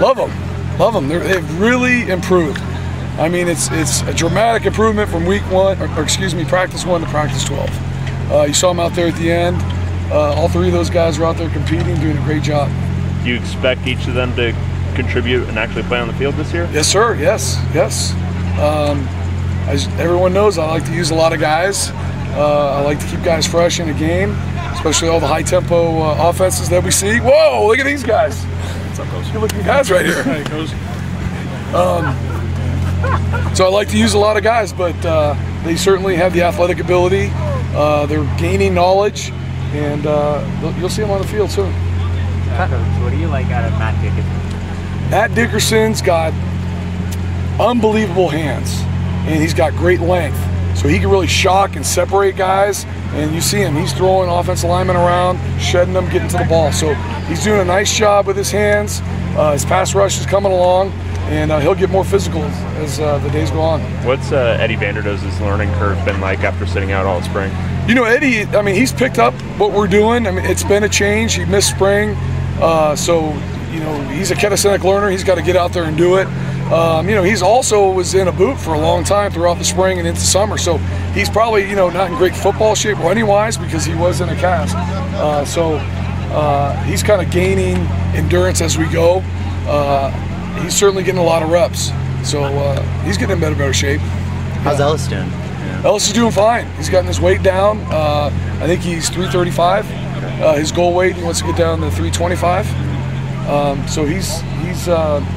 Love them. Love them. They've really improved. I mean, it's a dramatic improvement from week 1, or excuse me, practice 1 to practice 12. You saw them out there at the end. All 3 of those guys are out there competing, doing a great job. Do you expect each of them to contribute and actually play on the field this year? Yes, sir. Yes. As everyone knows, I like to use a lot of guys. I like to keep guys fresh in a game, especially all the high-tempo offenses that we see. Whoa, look at these guys. What's up, Coach? Good-looking guys right here. Hey, Coach. So I like to use a lot of guys, but they certainly have the athletic ability. They're gaining knowledge, and you'll see them on the field soon. Coach, what do you like out of Matt Dickerson? Matt Dickerson's got unbelievable hands, and he's got great length. So he can really shock and separate guys, and you see him, he's throwing offensive linemen around, shedding them, getting to the ball. So he's doing a nice job with his hands. His pass rush is coming along, and he'll get more physical as the days go on. What's Eddie Vanderdoes' learning curve been like after sitting out all spring? You know, Eddie, I mean, he's picked up what we're doing. I mean, it's been a change. He missed spring, so, you know, he's a kinesthetic learner. He's got to get out there and do it. You know, he's also was in a boot for a long time throughout the spring and into summer, so he's probably, you know, not in great football shape running-wise because he was in a cast. He's kind of gaining endurance as we go. He's certainly getting a lot of reps, so he's getting in better shape. How's Ellis doing? Ellis is doing fine. He's gotten his weight down. I think he's 335. His goal weight, he wants to get down to 325. So he's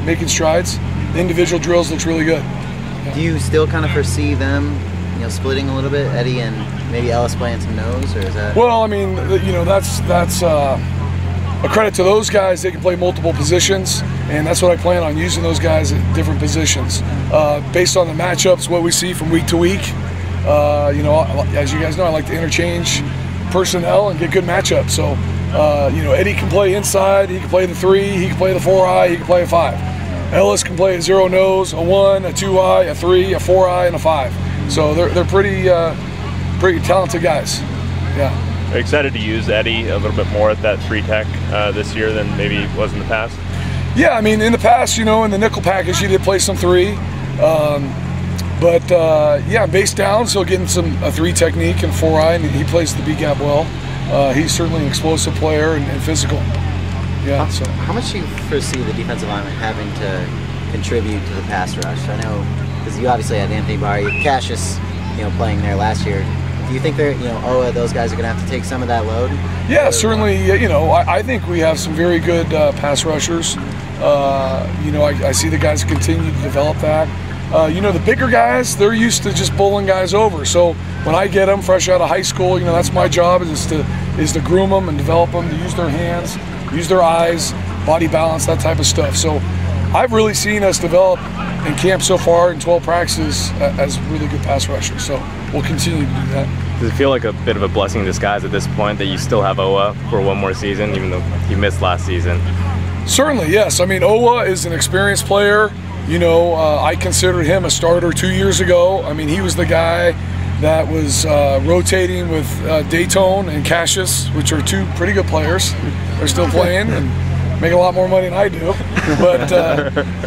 making strides. The individual drills looks really good. Yeah. Do you still kind of foresee them, you know, splitting a little bit, Eddie and maybe Ellis playing some nose, or is that? Well, I mean, you know, that's a credit to those guys. They can play multiple positions, and that's what I plan on, using those guys at different positions based on the matchups, what we see from week to week. You know, as you guys know, I like to interchange personnel and get good matchups. So, you know, Eddie can play inside, he can play the 3, he can play the 4-eye, he can play a 5. Ellis can play a 0 nose, a 1, a 2-eye, a 3, a 4-eye, and a 5. So they're pretty talented guys. Yeah. Are you excited to use Eddie a little bit more at that 3 tech this year than maybe it was in the past? Yeah, I mean, in the past, you know, in the nickel package, he did play some 3. Yeah, base downs, he'll get in a 3 technique and 4-eye, and he plays the B gap well. He's certainly an explosive player and physical. Yeah. So how much do you foresee the defensive lineman having to contribute to the pass rush? I know, because you obviously had Anthony Barr, Cassius, you know, playing there last year. Do you think they're, you know, those guys are going to have to take some of that load? Yeah, certainly. You know, I think we have some very good pass rushers. You know, I see the guys continue to develop that. You know, the bigger guys, they're used to just bowling guys over. So when I get them fresh out of high school, you know, that's my job is to groom them and develop them to use their hands, use their eyes, body balance, that type of stuff. So I've really seen us develop in camp so far in 12 practices as really good pass rushers. So we'll continue to do that. Does it feel like a bit of a blessing in disguise at this point that you still have Owa for one more season, even though he missed last season? Certainly, yes. I mean, Owa is an experienced player. You know, I considered him a starter 2 years ago. I mean, he was the guy that was rotating with Dayton and Cassius, which are 2 pretty good players. They're still playing and make a lot more money than I do. But,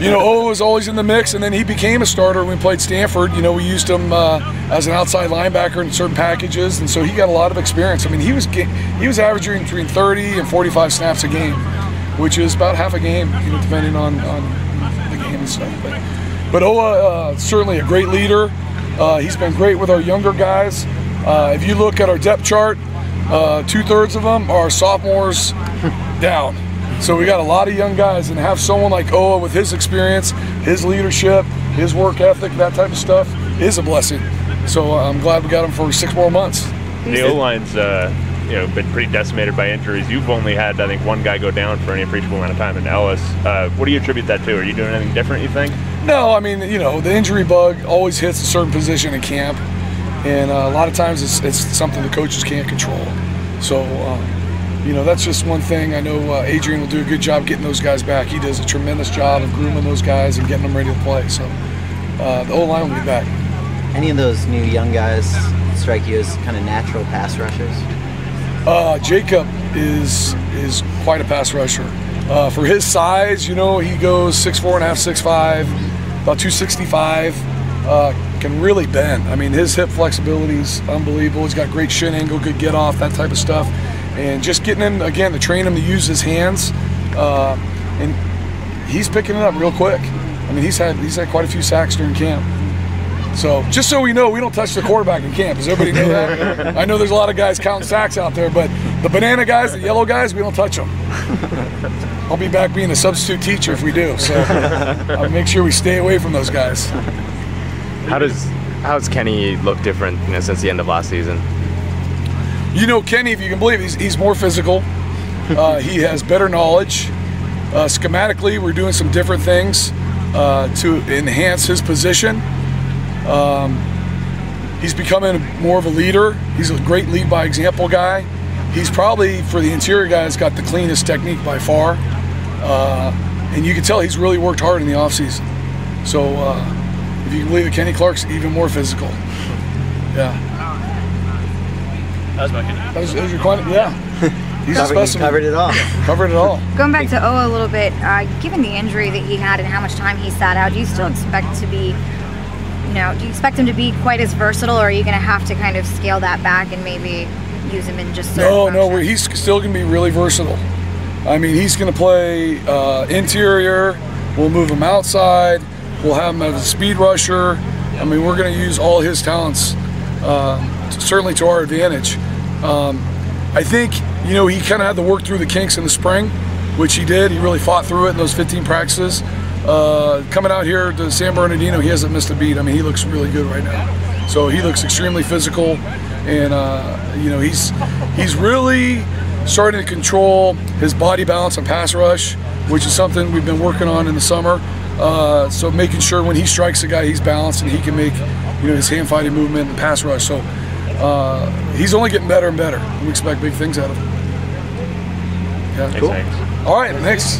you know, Owa was always in the mix, and then he became a starter when we played Stanford. You know, we used him as an outside linebacker in certain packages, and so he got a lot of experience. I mean, he was averaging between 30 and 45 snaps a game, which is about half a game, you know, depending on the game and stuff. But Owa, certainly a great leader. He's been great with our younger guys. If you look at our depth chart, 2/3 of them are sophomores down. So we got a lot of young guys, and to have someone like Owa with his experience, his leadership, his work ethic, that type of stuff is a blessing. So I'm glad we got him for 6 more months. The O-line's you know, been pretty decimated by injuries. You've only had, I think, 1 guy go down for any appreciable amount of time in Ellis. What do you attribute that to? Are you doing anything different, you think? No, I mean, you know, the injury bug always hits a certain position in camp, and a lot of times it's something the coaches can't control. So, you know, that's just one thing. I know Adrian will do a good job getting those guys back. He does a tremendous job of grooming those guys and getting them ready to play. So the O-line will be back. Any of those new young guys strike you as kind of natural pass rushers? Jacob is quite a pass rusher. For his size, you know, he goes 6'4.5", 6'5", about 265. Can really bend. I mean, his hip flexibility is unbelievable. He's got great shin angle, good get off, that type of stuff. And just getting him, again, to train him to use his hands. And he's picking it up real quick. I mean, he's had quite a few sacks during camp. So just so we know, we don't touch the quarterback in camp. Does everybody know that? I know there's a lot of guys counting sacks out there, but the banana guys, the yellow guys, we don't touch them. I'll be back being a substitute teacher if we do. So I'll make sure we stay away from those guys. How's Kenny look different, you know, since the end of last season? You know, Kenny, if you can believe, he's more physical. He has better knowledge. Schematically, we're doing some different things to enhance his position. He's becoming more of a leader. He's a great lead by example guy. He's probably, for the interior guys, got the cleanest technique by far. And you can tell he's really worked hard in the offseason. So if you can believe it, Kenny Clark's even more physical. Yeah. That was my opinion. That was your question? Yeah. He's a specimen. Covered it all. Covered it all. Going back to Owa a little bit, given the injury that he had and how much time he sat out, do you still expect to be, you know, do you expect him to be quite as versatile, or are you going to have to kind of scale that back and maybe use him in just certain functions? He's still going to be really versatile. I mean, he's going to play interior. We'll move him outside. We'll have him as a speed rusher. I mean, we're going to use all his talents, certainly to our advantage. I think, you know, he kind of had to work through the kinks in the spring, which he did. He really fought through it in those 15 practices. Coming out here to San Bernardino, he hasn't missed a beat. I mean, he looks really good right now. So he looks extremely physical, and you know, he's really starting to control his body balance and pass rush, which is something we've been working on in the summer. So making sure when he strikes a guy, he's balanced and he can make, you know, his hand fighting movement and pass rush. So he's only getting better and better. We expect big things out of him. Yeah. Cool. All right, thanks.